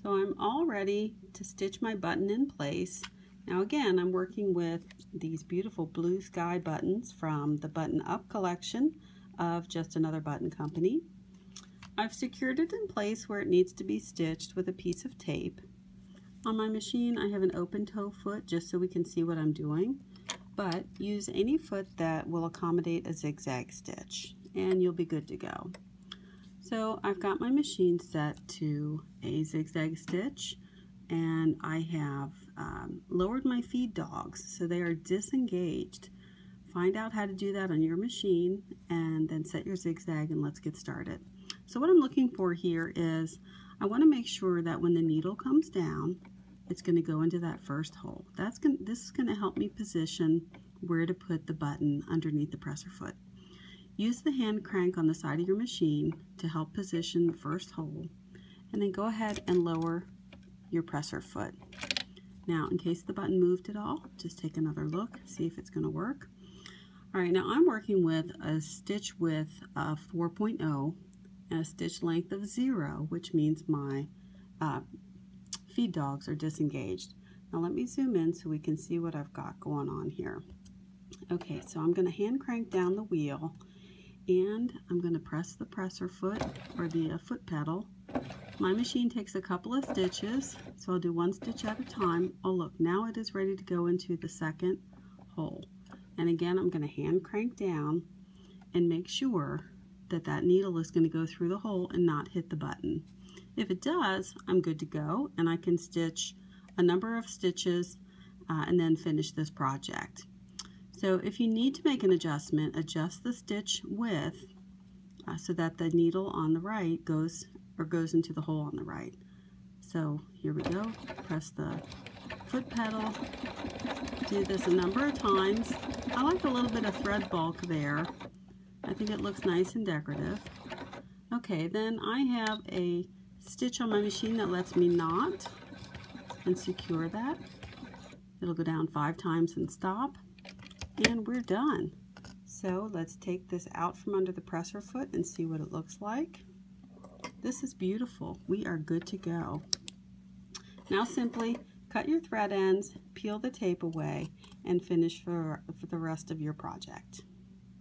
So I'm all ready to stitch my button in place. Now again, I'm working with these beautiful blue sky buttons from the Button Up collection of Just Another Button Company. I've secured it in place where it needs to be stitched with a piece of tape. On my machine I have an open toe foot just so we can see what I'm doing, but use any foot that will accommodate a zigzag stitch and you'll be good to go. So I've got my machine set to a zigzag stitch, and I have lowered my feed dogs so they are disengaged. Find out how to do that on your machine and then set your zigzag and let's get started. So what I'm looking for here is I want to make sure that when the needle comes down, it's going to go into that first hole. This is going to help me position where to put the button underneath the presser foot. Use the hand crank on the side of your machine to help position the first hole, and then go ahead and lower your presser foot. Now, in case the button moved at all, just take another look, see if it's going to work. All right, now I'm working with a stitch width of 4.0 and a stitch length of 0, which means my feed dogs are disengaged. Now let me zoom in so we can see what I've got going on here. Okay, so I'm going to hand crank down the wheel, and I'm going to press the presser foot or the foot pedal. My machine takes a couple of stitches, so I'll do one stitch at a time. Oh look, now it is ready to go into the second hole. And again, I'm going to hand crank down and make sure that that needle is going to go through the hole and not hit the button. If it does, I'm good to go, and I can stitch a number of stitches and then finish this project. So if you need to make an adjustment, adjust the stitch width so that the needle on the right goes into the hole on the right. So here we go, press the foot pedal, do this a number of times. I like a little bit of thread bulk there. I think it looks nice and decorative. Okay, then I have a stitch on my machine that lets me knot and secure that. It'll go down 5 times and stop. And we're done. So let's take this out from under the presser foot and see what it looks like. This is beautiful. We are good to go. Now simply cut your thread ends, peel the tape away, and finish for the rest of your project.